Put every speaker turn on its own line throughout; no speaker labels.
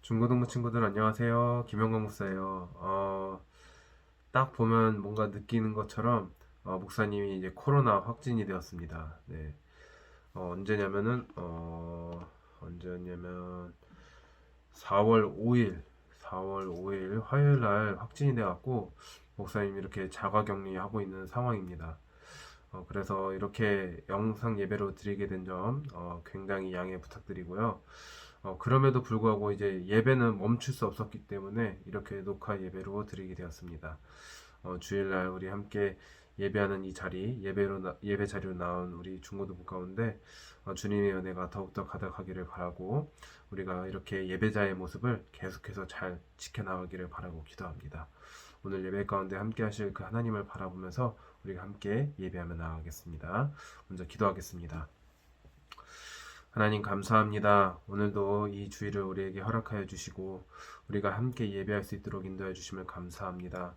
중고등부 친구들 안녕하세요. 김영광 목사예요. 딱 보면 뭔가 느끼는 것처럼 목사님이 이제 코로나 확진이 되었습니다. 네. 언제냐면 4월 5일 4월 5일 화요일 날 확진이 돼갖고 목사님이 이렇게 자가격리하고 있는 상황입니다. 그래서 이렇게 영상 예배로 드리게 된 점 굉장히 양해 부탁드리고요. 그럼에도 불구하고 이제 예배는 멈출 수 없었기 때문에 이렇게 녹화 예배로 드리게 되었습니다. 주일날 우리 함께 예배하는 이 자리, 예배 자리로 나온 우리 중고등부 가운데 주님의 은혜가 더욱더 가득하기를 바라고 우리가 이렇게 예배자의 모습을 계속해서 잘 지켜나가기를 바라고 기도합니다. 오늘 예배 가운데 함께 하실 그 하나님을 바라보면서 우리가 함께 예배하며 나가겠습니다. 먼저 기도하겠습니다. 하나님 감사합니다. 오늘도 이 주일을 우리에게 허락하여 주시고 우리가 함께 예배할 수 있도록 인도해 주심을 감사합니다.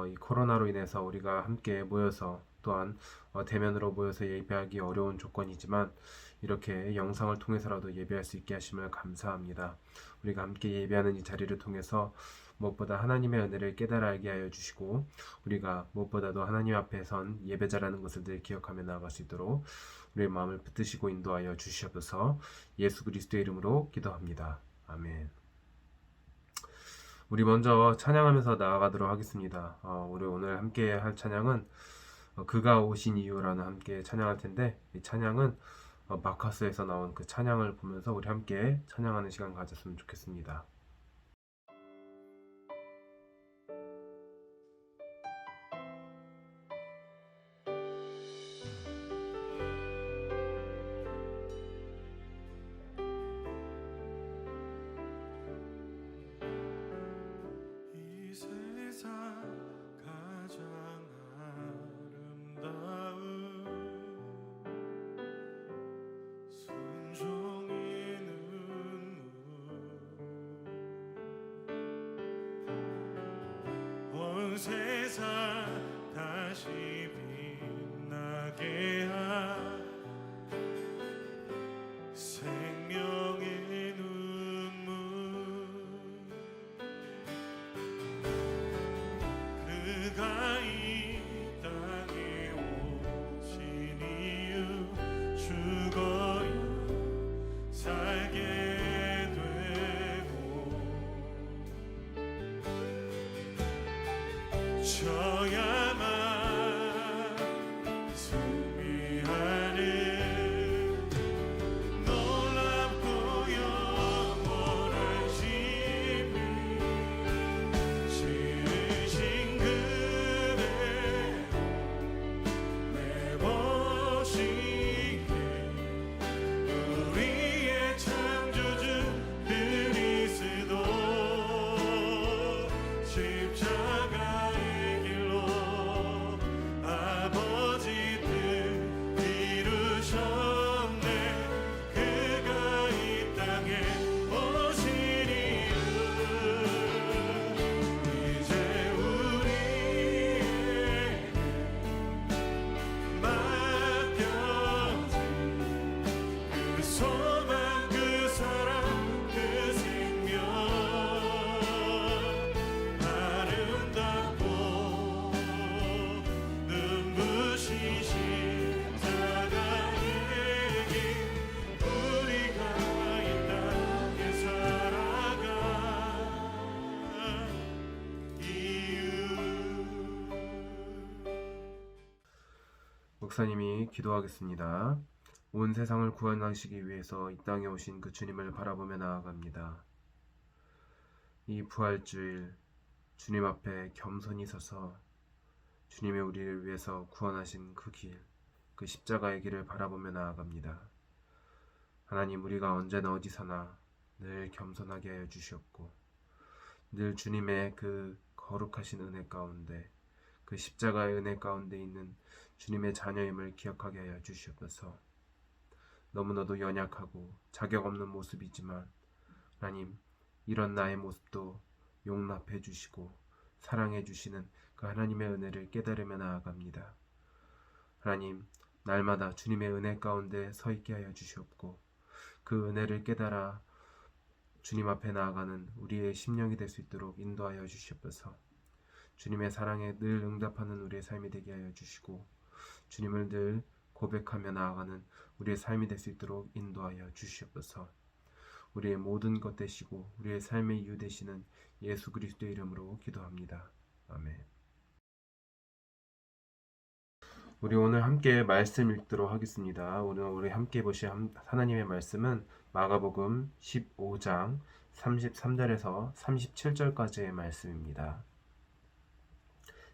이 코로나로 인해서 우리가 함께 모여서 또한 대면으로 모여서 예배하기 어려운 조건이지만 이렇게 영상을 통해서라도 예배할 수 있게 하심을 감사합니다. 우리가 함께 예배하는 이 자리를 통해서 무엇보다 하나님의 은혜를 깨달아 알게 하여 주시고 우리가 무엇보다도 하나님 앞에 선 예배자라는 것을 늘 기억하며 나아갈 수 있도록 우리의 마음을 붙드시고 인도하여 주시옵소서. 예수 그리스도의 이름으로 기도합니다. 아멘. 우리 먼저 찬양하면서 나아가도록 하겠습니다. 우리 오늘 함께 할 찬양은 그가 오신 이유라는 함께 찬양할 텐데 이 찬양은 마카스에서 나온 그 찬양을 보면서 우리 함께 찬양하는 시간 가졌으면 좋겠습니다.
이 세상 가장 아름다운 순종의 눈물 온 세상 다시 빛나게 한 생명의 눈물 그가 이 땅에 오신 이유 죽어야 살게 되고 져야만 승리하는 놀랍고 영원한 신비 지으신 그대 내보시기에 우리의 창조주 그리스도 십자가의 길로 아버지 뜻 이루셨네. 그가 이 땅에 오신 이유 이제 우리에게 맡겨진 그 소망 그 사랑 그 생명 아름답고 눈부신 십자가의 길 우리가 이 땅에 살아가 이유
목사님이 기도하겠습니다. 온 세상을 구원하시기 위해서 이 땅에 오신 그 주님을 바라보며 나아갑니다. 이 부활주일 주님 앞에 겸손히 서서 주님의 우리를 위해서 구원하신 그 길, 그 십자가의 길을 바라보며 나아갑니다. 하나님, 우리가 언제나 어디서나 늘 겸손하게 하여 주시옵고 늘 주님의 그 거룩하신 은혜 가운데 그 십자가의 은혜 가운데 있는 주님의 자녀임을 기억하게 하여 주시옵소서. 너무나도 연약하고 자격 없는 모습이지만 하나님, 이런 나의 모습도 용납해 주시고 사랑해 주시는 그 하나님의 은혜를 깨달으며 나아갑니다. 하나님, 날마다 주님의 은혜 가운데 서 있게 하여 주시옵고 그 은혜를 깨달아 주님 앞에 나아가는 우리의 심령이 될 수 있도록 인도하여 주시옵소서. 주님의 사랑에 늘 응답하는 우리의 삶이 되게 하여 주시고 주님을 늘 고백하며 나아가는 우리의 삶이 될 수 있도록 인도하여 주시옵소서. 우리의 모든 것 되시고 우리의 삶의 이유 되시는 예수 그리스도의 이름으로 기도합니다. 아멘. 우리 오늘 함께 말씀 읽도록 하겠습니다. 오늘 우리 함께 보실 하나님의 말씀은 마가복음 15장 33절에서 37절까지의 말씀입니다.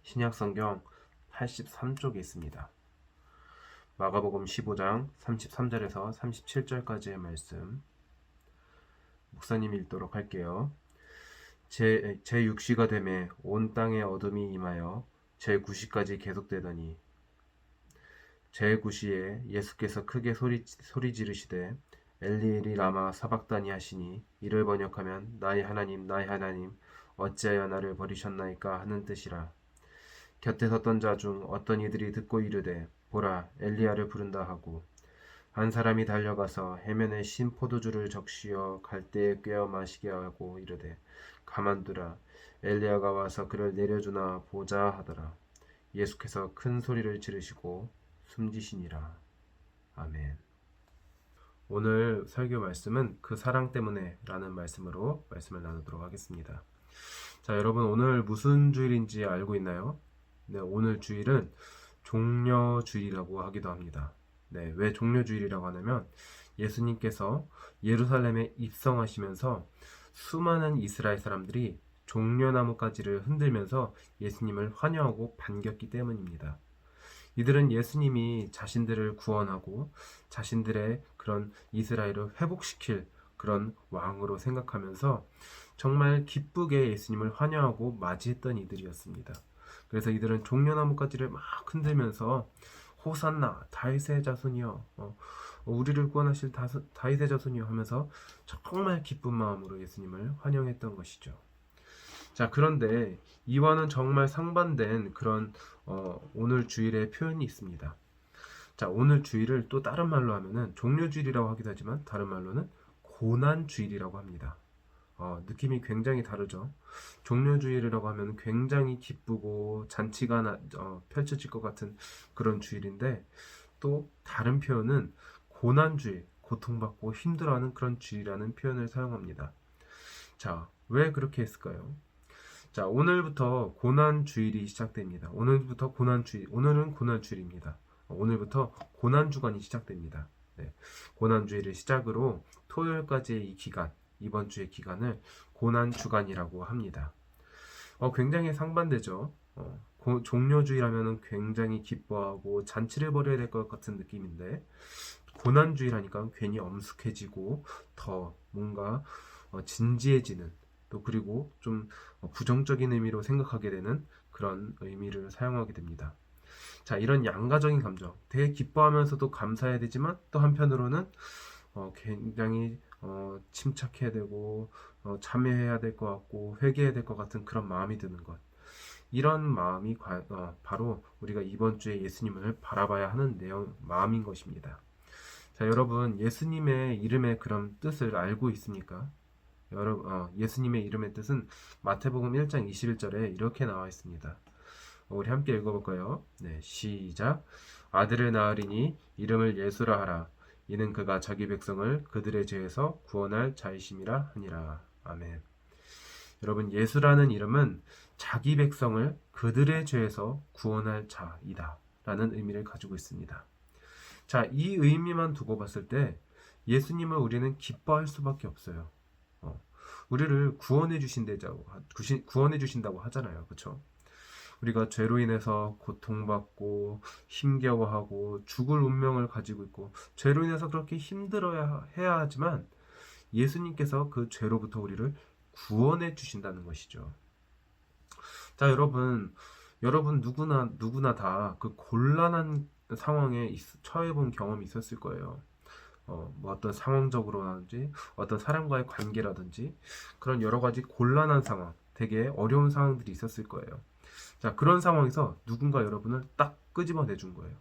신약성경 83쪽에 있습니다. 마가복음 15장 33절에서 37절까지의 말씀 목사님 읽도록 할게요. 제6시가 되매 온 땅에 어둠이 임하여 제9시까지 계속되더니 제9시에 예수께서 크게 소리 지르시되 엘리 엘리 라마 사박다니 하시니 이를 번역하면 나의 하나님 어찌하여 나를 버리셨나이까 하는 뜻이라. 곁에 섰던 자 중 어떤 이들이 듣고 이르되 보라 엘리야를 부른다 하고 한 사람이 달려가서 해면에 신 포도주를 적시어 갈대에 꿰어 마시게 하고 이르되 가만두라 엘리야가 와서 그를 내려주나 보자 하더라. 예수께서 큰 소리를 지르시고 숨지시니라. 아멘. 오늘 설교 말씀은 그 사랑 때문에 라는 말씀으로 말씀을 나누도록 하겠습니다. 자, 여러분 오늘 무슨 주일인지 알고 있나요? 네, 오늘 주일은 종려주일이라고 하기도 합니다. 네, 왜 종려주일이라고 하냐면 예수님께서 예루살렘에 입성하시면서 수많은 이스라엘 사람들이 종려나무가지를 흔들면서 예수님을 환영하고 반겼기 때문입니다. 이들은 예수님이 자신들을 구원하고 자신들의 그런 이스라엘을 회복시킬 그런 왕으로 생각하면서 정말 기쁘게 예수님을 환영하고 맞이했던 이들이었습니다. 그래서 이들은 종려나무가지를 막 흔들면서 호산나 다윗의 자손이여 우리를 구원하실 다윗의 자손이여 하면서 정말 기쁜 마음으로 예수님을 환영했던 것이죠. 자, 그런데 이와는 정말 상반된 그런 오늘 주일의 표현이 있습니다. 자, 오늘 주일을 또 다른 말로 하면은 종려주일이라고 하기도 하지만 다른 말로는 고난주일이라고 합니다. 느낌이 굉장히 다르죠. 종려주일이라고 하면 굉장히 기쁘고 잔치가 펼쳐질 것 같은 그런 주일인데 또 다른 표현은 고난주일, 고통받고 힘들어하는 그런 주일이라는 표현을 사용합니다. 자, 왜 그렇게 했을까요? 자, 오늘부터 고난주일이 시작됩니다. 오늘은 고난주일입니다. 오늘부터 고난주간이 시작됩니다. 네, 고난주일을 시작으로 토요일까지의 이 기간, 이번 주의 기간을 고난주간이라고 합니다. 굉장히 상반되죠. 종려주일 하면은 굉장히 기뻐하고 잔치를 벌여야 될 것 같은 느낌인데 고난주일 하니까 괜히 엄숙해지고 더 뭔가 진지해지는 또 그리고 좀 부정적인 의미로 생각하게 되는 그런 의미를 사용하게 됩니다. 자, 이런 양가적인 감정, 되게 기뻐하면서도 감사해야 되지만 또 한편으로는 굉장히 침착해야 되고 참회해야 될 것 같고 회개해야 될 것 같은 그런 마음이 드는 것, 이런 마음이 바로 우리가 이번 주에 예수님을 바라봐야 하는 마음인 것입니다. 자, 여러분 예수님의 이름의 그런 뜻을 알고 있습니까? 예수님의 이름의 뜻은 마태복음 1장 21절에 이렇게 나와 있습니다. 우리 함께 읽어볼까요? 네, 시작. 아들을 낳으리니 이름을 예수라 하라. 이는 그가 자기 백성을 그들의 죄에서 구원할 자이심이라 하니라. 아멘. 여러분, 예수라는 이름은 자기 백성을 그들의 죄에서 구원할 자이다 라는 의미를 가지고 있습니다. 자, 이 의미만 두고 봤을 때 예수님을 우리는 기뻐할 수밖에 없어요. 우리를 구원해 주신다고 하잖아요. 그렇죠? 우리가 죄로 인해서 고통받고 힘겨워하고 죽을 운명을 가지고 있고 죄로 인해서 그렇게 힘들어야 해야 하지만 예수님께서 그 죄로부터 우리를 구원해 주신다는 것이죠. 자, 여러분 누구나 다 그 곤란한 상황에 처해 본 경험이 있었을 거예요. 뭐 어떤 상황적으로라든지 어떤 사람과의 관계라든지 그런 여러 가지 곤란한 상황, 되게 어려운 상황들이 있었을 거예요. 자, 그런 상황에서 누군가 여러분을 딱 끄집어내 준 거예요.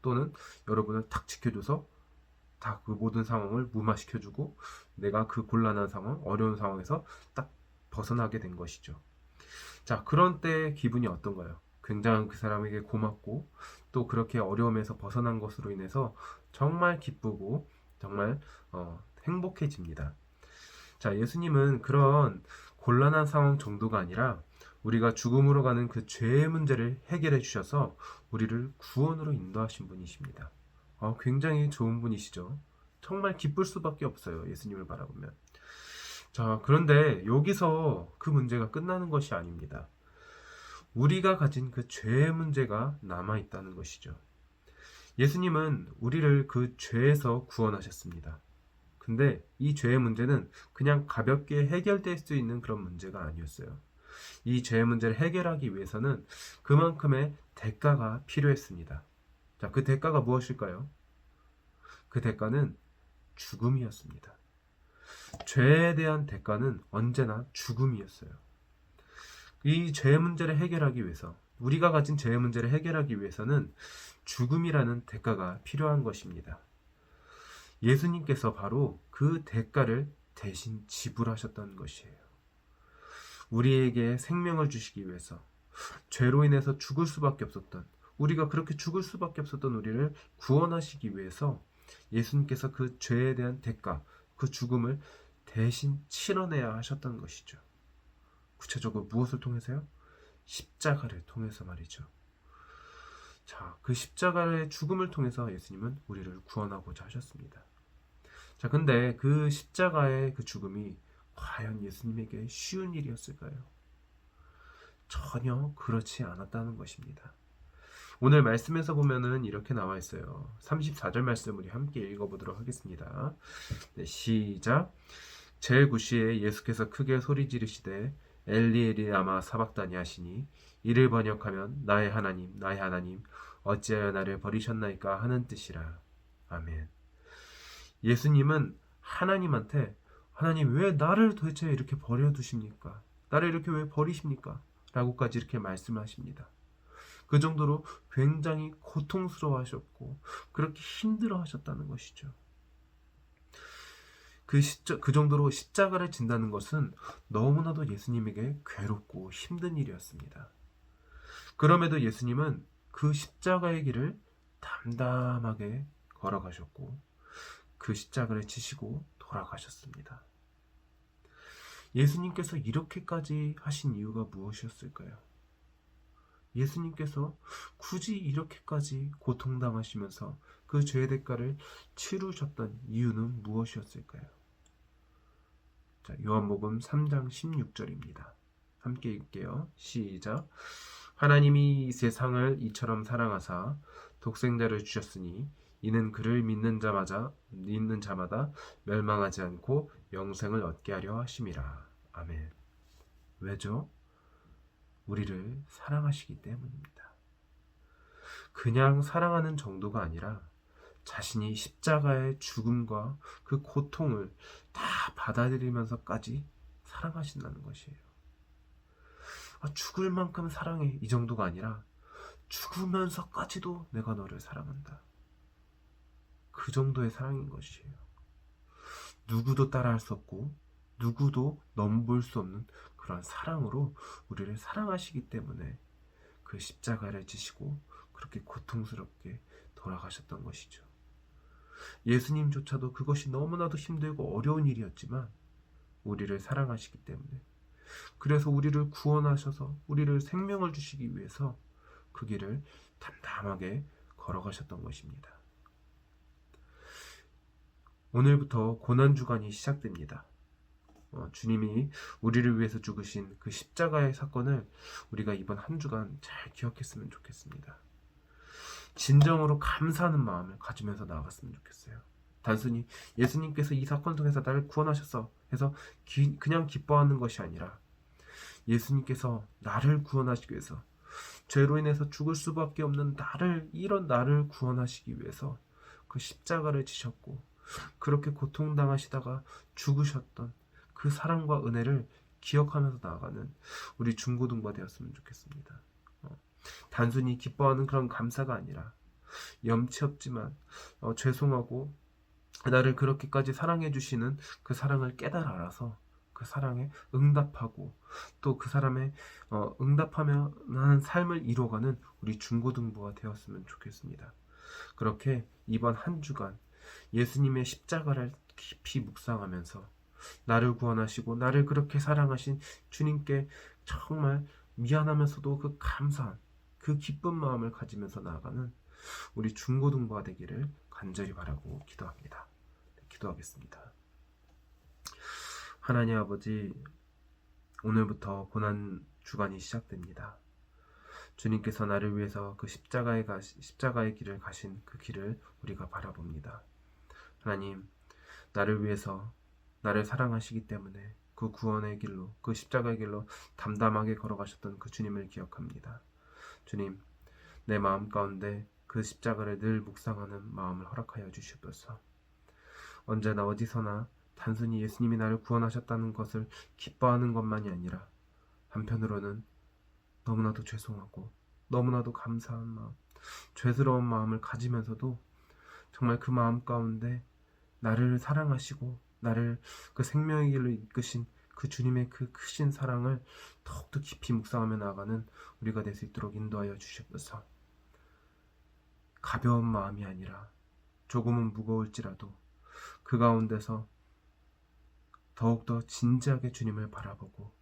또는 여러분을 딱 지켜줘서 다 그 모든 상황을 무마시켜주고 내가 그 곤란한 상황, 어려운 상황에서 딱 벗어나게 된 것이죠. 자, 그런 때 기분이 어떤가요? 굉장히 그 사람에게 고맙고 또 그렇게 어려움에서 벗어난 것으로 인해서 정말 기쁘고 정말 행복해집니다. 자, 예수님은 그런 곤란한 상황 정도가 아니라 우리가 죽음으로 가는 그 죄의 문제를 해결해 주셔서 우리를 구원으로 인도하신 분이십니다. 굉장히 좋은 분이시죠. 정말 기쁠 수밖에 없어요. 예수님을 바라보면. 자, 그런데 여기서 그 문제가 끝나는 것이 아닙니다. 우리가 가진 그 죄의 문제가 남아 있다는 것이죠. 예수님은 우리를 그 죄에서 구원하셨습니다. 근데 이 죄의 문제는 그냥 가볍게 해결될 수 있는 그런 문제가 아니었어요. 이 죄의 문제를 해결하기 위해서는 그만큼의 대가가 필요했습니다. 자, 그 대가가 무엇일까요? 그 대가는 죽음이었습니다. 죄에 대한 대가는 언제나 죽음이었어요. 이 죄의 문제를 해결하기 위해서, 우리가 가진 죄의 문제를 해결하기 위해서는 죽음이라는 대가가 필요한 것입니다. 예수님께서 바로 그 대가를 대신 지불하셨다는 것이에요. 우리에게 생명을 주시기 위해서, 죄로 인해서 죽을 수밖에 없었던, 우리가 그렇게 죽을 수밖에 없었던 우리를 구원하시기 위해서 예수님께서 그 죄에 대한 대가, 그 죽음을 대신 치러내야 하셨던 것이죠. 구체적으로 무엇을 통해서요? 십자가를 통해서 말이죠. 자, 그 십자가의 죽음을 통해서 예수님은 우리를 구원하고자 하셨습니다. 자, 근데 그 십자가의 그 죽음이 과연 예수님에게 쉬운 일이었을까요? 전혀 그렇지 않았다는 것입니다. 오늘 말씀에서 보면은 이렇게 나와 있어요. 34절 말씀 우리 함께 읽어보도록 하겠습니다. 네, 시작. 제9시에 예수께서 크게 소리 지르시되 엘리 엘리 라마 사박다니 하시니 이를 번역하면 나의 하나님 어찌하여 나를 버리셨나이까 하는 뜻이라. 아멘. 예수님은 하나님한테 하나님 왜 나를 도대체 이렇게 버려두십니까? 나를 이렇게 왜 버리십니까? 라고까지 이렇게 말씀하십니다. 그 정도로 굉장히 고통스러워하셨고 그렇게 힘들어하셨다는 것이죠. 그 정도로 십자가를 진다는 것은 너무나도 예수님에게 괴롭고 힘든 일이었습니다. 그럼에도 예수님은 그 십자가의 길을 담담하게 걸어가셨고 그 십자가를 지시고 돌아가셨습니다. 예수님께서 이렇게까지 하신 이유가 무엇이었을까요? 예수님께서 굳이 이렇게까지 고통당하시면서 그 죄의 대가를 치르셨던 이유는 무엇이었을까요? 자, 요한복음 3장 16절입니다. 함께 읽게요. 시작. 하나님이 이 세상을 이처럼 사랑하사 독생자를 주셨으니 이는 그를 믿는 자마다 멸망하지 않고 영생을 얻게 하려 하심이라. 아멘. 왜죠? 우리를 사랑하시기 때문입니다. 그냥 사랑하는 정도가 아니라 자신이 십자가의 죽음과 그 고통을 다 받아들이면서까지 사랑하신다는 것이에요. 죽을 만큼 사랑해 이 정도가 아니라 죽으면서까지도 내가 너를 사랑한다. 그 정도의 사랑인 것이에요. 누구도 따라할 수 없고 누구도 넘볼 수 없는 그런 사랑으로 우리를 사랑하시기 때문에 그 십자가를 지시고 그렇게 고통스럽게 돌아가셨던 것이죠. 예수님조차도 그것이 너무나도 힘들고 어려운 일이었지만 우리를 사랑하시기 때문에 그래서 우리를 구원하셔서 우리를 생명을 주시기 위해서 그 길을 담담하게 걸어가셨던 것입니다. 오늘부터 고난주간이 시작됩니다. 주님이 우리를 위해서 죽으신 그 십자가의 사건을 우리가 이번 한 주간 잘 기억했으면 좋겠습니다. 진정으로 감사하는 마음을 가지면서 나아갔으면 좋겠어요. 단순히 예수님께서 이 사건 통해서 나를 구원하셨어 해서 그냥 기뻐하는 것이 아니라 예수님께서 나를 구원하시기 위해서 죄로 인해서 죽을 수밖에 없는 이런 나를 구원하시기 위해서 그 십자가를 지셨고 그렇게 고통당하시다가 죽으셨던 그 사랑과 은혜를 기억하면서 나아가는 우리 중고등부 되었으면 좋겠습니다. 단순히 기뻐하는 그런 감사가 아니라 염치 없지만 죄송하고 나를 그렇게까지 사랑해 주시는 그 사랑을 알아서 그 사랑에 응답하고 또 그 사람의 응답하며 하는 삶을 이뤄가는 우리 중고등부가 되었으면 좋겠습니다. 그렇게 이번 한 주간 예수님의 십자가를 깊이 묵상하면서 나를 구원하시고 나를 그렇게 사랑하신 주님께 정말 미안하면서도 그 감사한 그 기쁜 마음을 가지면서 나아가는 우리 중고등부가 되기를 간절히 바라고 기도합니다. 기도하겠습니다. 하나님 아버지, 오늘부터 고난 주간이 시작됩니다. 주님께서 나를 위해서 그 십자가의 길을 가신 그 길을 우리가 바라봅니다. 하나님, 나를 위해서 나를 사랑하시기 때문에 그 구원의 길로, 그 십자가의 길로 담담하게 걸어가셨던 그 주님을 기억합니다. 주님, 내 마음 가운데 그 십자가를 늘 묵상하는 마음을 허락하여 주시옵소서. 언제나 어디서나 단순히 예수님이 나를 구원하셨다는 것을 기뻐하는 것만이 아니라 한편으로는 너무나도 죄송하고 너무나도 감사한 마음, 죄스러운 마음을 가지면서도 정말 그 마음 가운데 나를 사랑하시고 나를 그 생명의 길로 이끄신 그 주님의 그 크신 사랑을 더욱더 깊이 묵상하며 나아가는 우리가 될 수 있도록 인도하여 주시옵소서. 가벼운 마음이 아니라 조금은 무거울지라도 그 가운데서 더욱더 진지하게 주님을 바라보고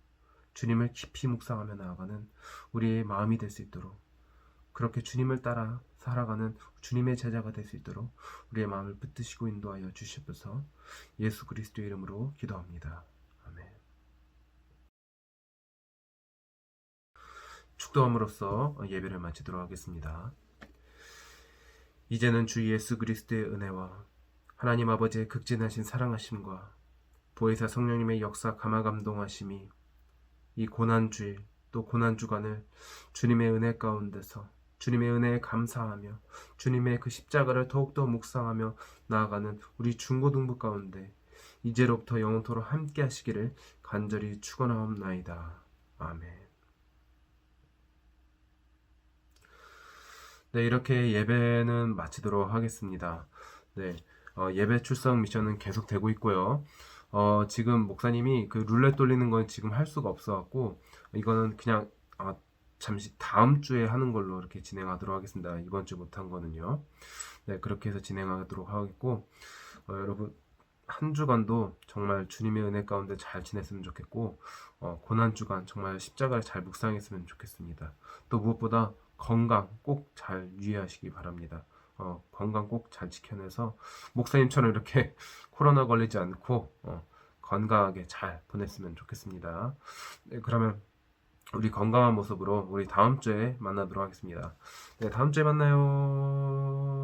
주님을 깊이 묵상하며 나아가는 우리의 마음이 될 수 있도록, 그렇게 주님을 따라 살아가는 주님의 제자가 될 수 있도록 우리의 마음을 붙드시고 인도하여 주시옵소서. 예수 그리스도의 이름으로 기도합니다. 아멘. 축도함으로써 예배를 마치도록 하겠습니다. 이제는 주 예수 그리스도의 은혜와 하나님 아버지의 극진하신 사랑하심과 보혜사 성령님의 역사 감화 감동하심이 이 고난주일 또 고난주간을 주님의 은혜 가운데서 주님의 은혜에 감사하며 주님의 그 십자가를 더욱더 묵상하며 나아가는 우리 중고등부 가운데 이제로부터 영원토록 함께 하시기를 간절히 축원하옵나이다. 아멘. 네, 이렇게 예배는 마치도록 하겠습니다. 네, 예배 출석 미션은 계속 되고 있고요. 지금 목사님이 그 룰렛 돌리는 건 지금 할 수가 없어갖고 이거는 그냥 잠시 다음 주에 하는 걸로 이렇게 진행하도록 하겠습니다. 이번 주 못한 거는요. 네, 그렇게 해서 진행하도록 하겠고 여러분 한 주간도 정말 주님의 은혜 가운데 잘 지냈으면 좋겠고 고난 주간 정말 십자가를 잘 묵상했으면 좋겠습니다. 또 무엇보다 건강 꼭 잘 유의하시기 바랍니다. 건강 꼭 잘 지켜내서 목사님처럼 이렇게 코로나 걸리지 않고 건강하게 잘 보냈으면 좋겠습니다. 네, 그러면 우리 건강한 모습으로 우리 다음 주에 만나도록 하겠습니다. 네, 다음 주에 만나요.